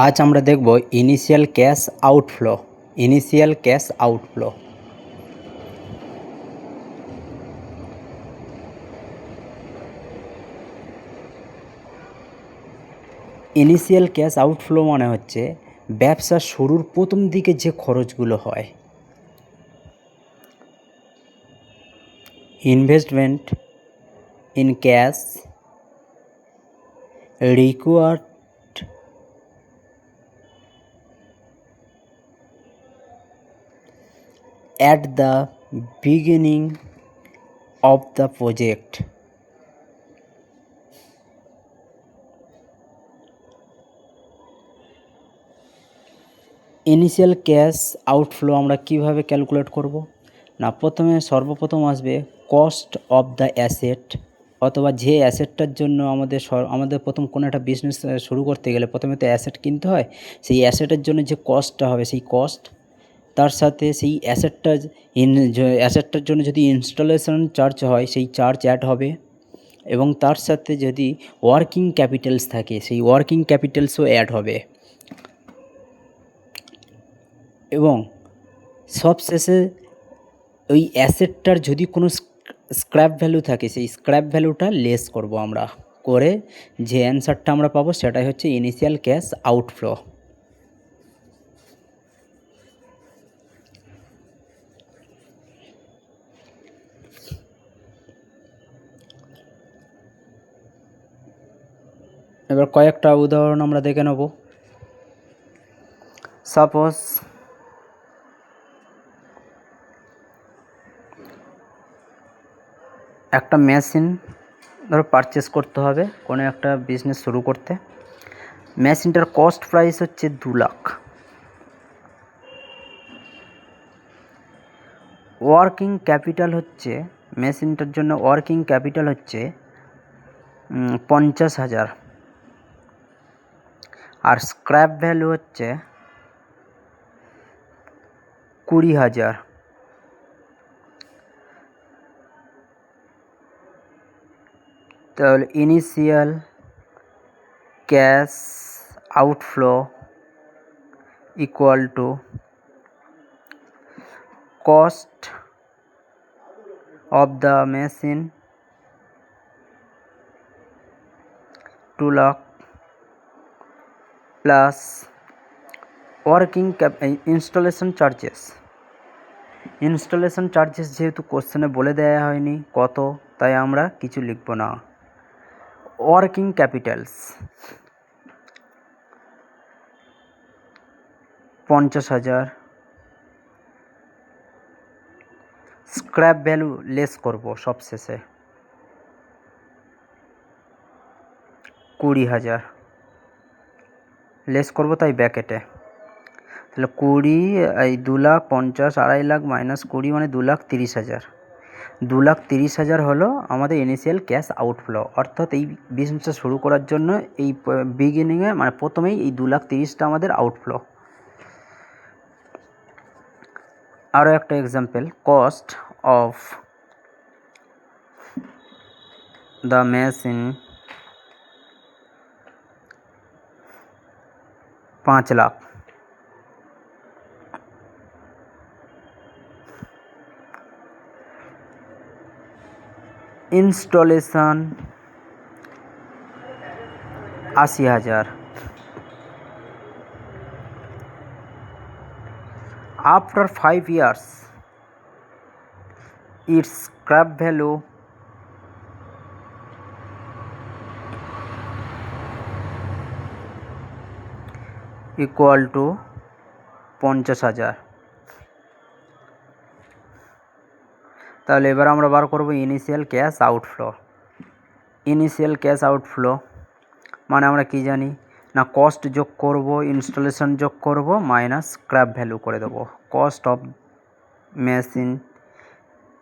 আজ আমরা দেখব initial cash outflow. Initial cash outflow initial cash outflow মানে হচ্ছে ব্যবসা শুরুর প্রথম দিকে যে খরচগুলো হয়। Investment in cash required at the beginning of the project. Initial cash outflow আমরা কিভাবে ক্যালকুলেট করব না, সর্বপ্রথম আসবে কস্ট অফ দ্য অ্যাসেট, অথবা যে অ্যাসেটটার জন্য আমাদের প্রথম কোনো একটা বিজনেস শুরু করতে গেলে প্রথমে তো অ্যাসেট কিনতে হয়। সেই অ্যাসেটের জন্য যে কস্টটা হবে সেই কস্ট, তার সাথে সেই অ্যাসেটটার জন্য যদি ইনস্টলেশন চার্জ হয় সেই চার্জ অ্যাড হবে, এবং তার সাথে যদি ওয়ার্কিং ক্যাপিটালস থাকে সেই ওয়ার্কিং ক্যাপিটালসও অ্যাড হবে, এবং সবশেষে ওই অ্যাসেটটার যদি কোনো স্ক্র্যাপ ভ্যালু থাকে সেই স্ক্র্যাপ ভ্যালুটা লেস করব আমরা, করে যে অ্যান্সারটা আমরা পাবো সেটাই হচ্ছে ইনিশিয়াল ক্যাশ আউটফ্লো। এবার কয়েকটা উদাহরণ আমরা দেখে নেব। সাপোজ একটা মেশিন ধরো পারচেস করতে হবে কোনো একটা বিজনেস শুরু করতে। মেশিনটার কস্ট প্রাইস হচ্ছে 2 লাখ। ওয়ার্কিং ক্যাপিটাল হচ্ছে মেশিনটার জন্য ওয়ার্কিং ক্যাপিটাল হচ্ছে 50,000, আর স্ক্র্যাপ ভ্যালু হচ্ছে 20,000। তাহলে initial cash outflow equal to cost of the machine 2 lakh plus installation charges। Installation charges যেহেতু কোশ্চেনে বলে দেওয়া হয়নি কত, তাই আমরা কিছু লিখব না। Working Capitals 50,000, scrap value less করব সবশেষে 20,000 লেস করব, তাই ব্যাকেটে। তাহলে 20 এই 2 লাখ 50, 2.5 লাখ মাইনাস 20 মানে 2,30,000। 2,30,000 হলো আমাদের ইনিশিয়াল ক্যাশ আউটফ্লো, অর্থাৎ এই বিজনেসটা শুরু করার জন্য এই বিগিনিংয়ে মানে প্রথমেই এই 2,30,000টা আমাদের আউটফ্লো। আরও একটা example, cost of the machine 5 lakh. Installation 80,000। After 5 years, its scrap value equal to 50,000। তাহলে এবার আমরা বার করব initial cash outflow. Initial cash outflow মানে আমরা কি জানি না, কস্ট যোগ করব, ইনস্টলেশন যোগ করব, মাইনাস স্ক্র্যাপ ভ্যালু করে দেবো। Cost of machine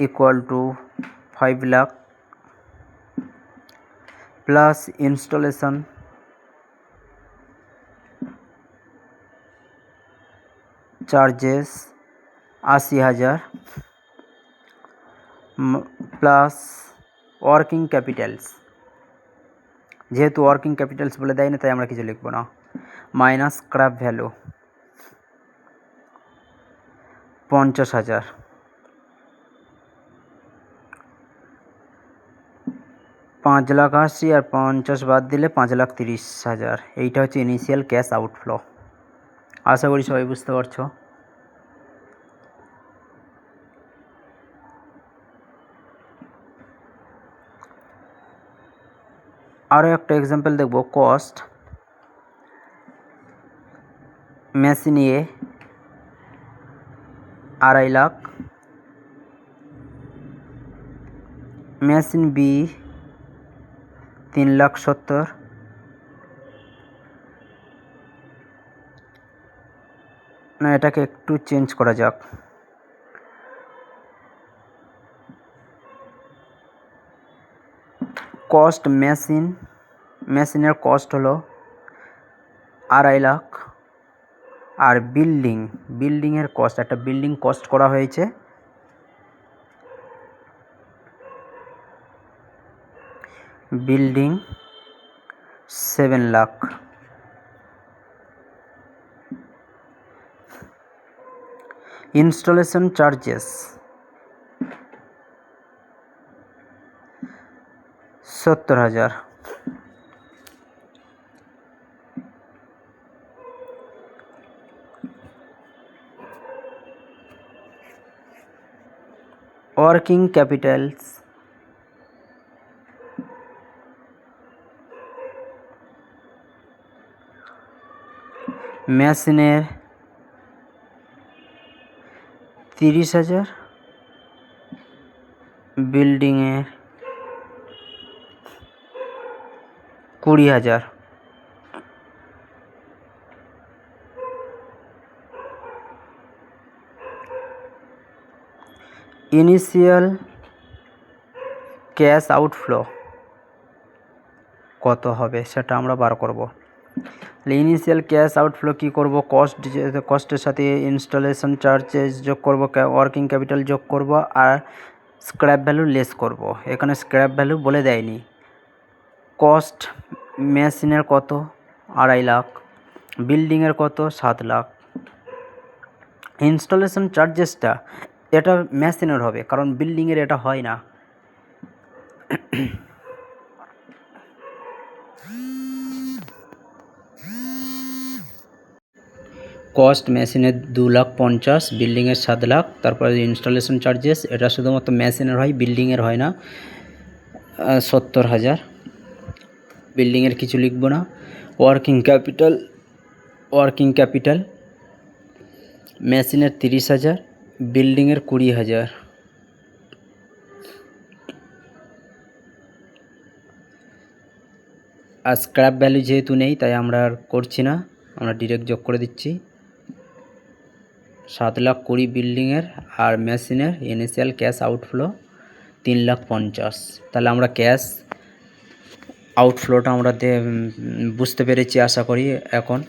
equal to 5 lakh plus installation charges 80,000 plus working Capitals, যেহেতু ওয়ার্কিং ক্যাপিটালস বলে দেয় না তাই আমরা কিছু লিখব না। মাইনাস স্ক্র্যাপ ভ্যালু 50,000, 5,80,000 আর 50 বাদ দিলে 5,30,000। এইটা হচ্ছে ইনিশিয়াল ক্যাশ আউটফ্লো। আশা করি সবাই বুঝতে পারছো। আরও একটা এক্সাম্পল দেখব। কস্ট মেশিন এ 2.5 লাখ, মেশিন বি 3,70,000, না এটাকে একটু চেঞ্জ করা যাক। কস্ট মেশিনের কস্ট হলো 2.5 লাখ, আর বিল্ডিংয়ের কস্ট, একটা বিল্ডিং কস্ট করা হয়েছে building 7 lakh. Installation charges 70,000। Working Capitals মেশিনের 30,000, বিল্ডিংয়ের 20,000। ইনিশিয়াল ক্যাশ আউটফ্লো কত হবে সেটা আমরা বার করব। ইনিশিয়াল ক্যাশ আউটফ্লো কী করব, কস্টের সাথে ইনস্টলেশন চার্জেস যোগ করব, ওয়ার্কিং ক্যাপিটাল যোগ করব, আর স্ক্র্যাপ ভ্যালু লেস করব। এখানে স্ক্র্যাপ ভ্যালু বলে দেয়নি। কস্ট মেশিনের কত 2.5 লাখ, বিল্ডিংয়ের কত 7 লাখ। ইনস্টলেশন চার্জেসটা এটা মেশিনের হবে, কারণ বিল্ডিংয়ের এটা হয় না। কস্ট মেশিনের 2,50,000, বিল্ডিংয়ের 7 লাখ। তারপরে ইনস্টলেশন চার্জেস এটা শুধুমাত্র মেশিনের হয়, বিল্ডিংয়ের হয় না, 70,000। বিল্ডিংয়ের কিছু লিখব না। ওয়ার্কিং ক্যাপিটাল মেশিনের 30,000, বিল্ডিংয়ের 20,000। আর স্ক্র্যাপ ভ্যালু যেহেতু নেই তাই আমরা আর করছি না, আমরা ডিরেক্ট যোগ করে দিচ্ছি। 7,20,000 বিল্ডিংয়ের, আর মেশিনের ইনিশিয়াল ক্যাশ আউটফ্লো 3,50,000। তাহলে আমরা ক্যাশ আউটফ্লোটা আমরা বুঝতে পেরেছি আশা করি। এখন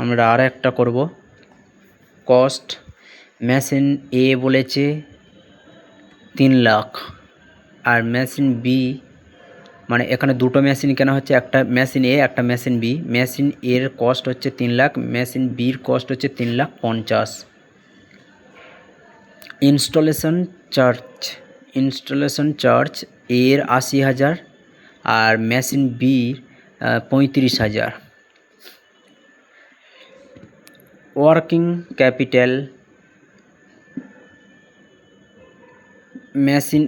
আমরা আর একটা করব। কস্ট মেশিন এ বলেছে 3 লাখ, আর মেশিন বি, মানে এখানে দুটো মেশিন কেনা হচ্ছে, একটা মেশিন এ একটা মেশিন বি। মেশিন এর কস্ট হচ্ছে 3 লাখ, মেশিন বির কস্ট হচ্ছে 3,50,000। ইনস্টলেশন চার্জ এর 80,000, আর মেশিন বির 35,000। ওয়ার্কিং ক্যাপিটাল মেশিন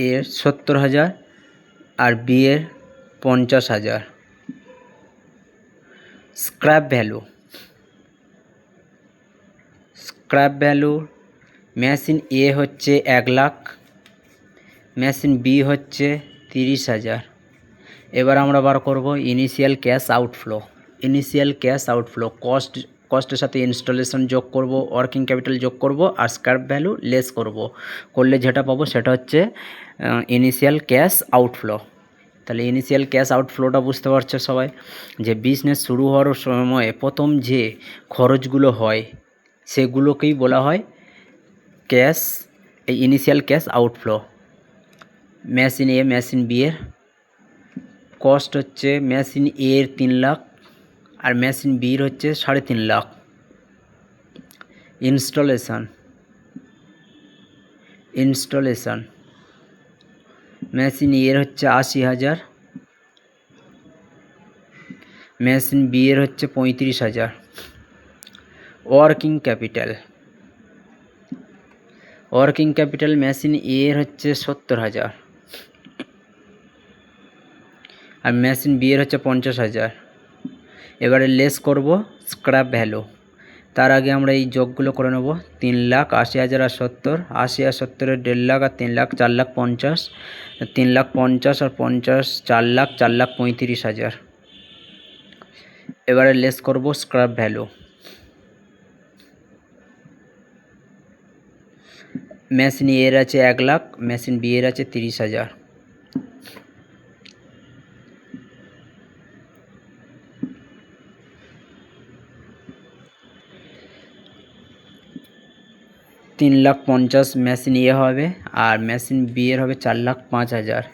এর 70,000, আর বি এর 50,000। স্ক্র্যাপ ভ্যালু মেশিন এ হচ্ছে 1 লাখ, মেশিন বি হচ্ছে 30,000। এবার আমরা বার করব ইনিশিয়াল ক্যাশ আউটফ্লো। কস্টের সাথে ইনস্টলেশন যোগ করব, ওয়ার্কিং ক্যাপিটাল যোগ করব, আর স্ক্র্যাপ ভ্যালু লেস করলে যেটা পাবো সেটা হচ্ছে ইনিশিয়াল ক্যাশ আউটফ্লো। তাহলে ইনিশিয়াল ক্যাশ আউটফ্লোটা বুঝতে পারছো সবাই, যে বিজনেস শুরু হওয়ার সময় প্রথম যে খরচগুলো হয় সেগুলোকেই বলা হয় ইনিশিয়াল ক্যাশ আউটফ্লো। মেশিন এ মেশিন বি এর কস্ট হচ্ছে মেশিন এর 3 লাখ আর মেশিন বির হচ্ছে 3.5 লাখ। ইনস্টলেশন মেশিন এর হচ্ছে 80,000, মেশিন বি এর হচ্ছে 35,000। ওয়ার্কিং ক্যাপিটাল মেশিন এর হচ্ছে 70,000 আর মেশিন বি এর হচ্ছে 50,000। এবারে লেস করব স্ক্র্যাপ ভ্যালু। তার আগে আমরা এই যোগগুলো করে নেব। 3,80,000 আর 70, 80 আর 70 1.5 লাখ আর 3 লাখ 4,50,000, 3,50,000 আর 50 4 লাখ 4,35,000। এবারে লেস করব স্ক্র্যাপ ভ্যালু। মেশিন এর আছে 1 লাখ, মেশিন বি এর আছে 30,000। $3,50,000 মেশিন এ হবে আর মেশিন বি এর হবে 4,05,000।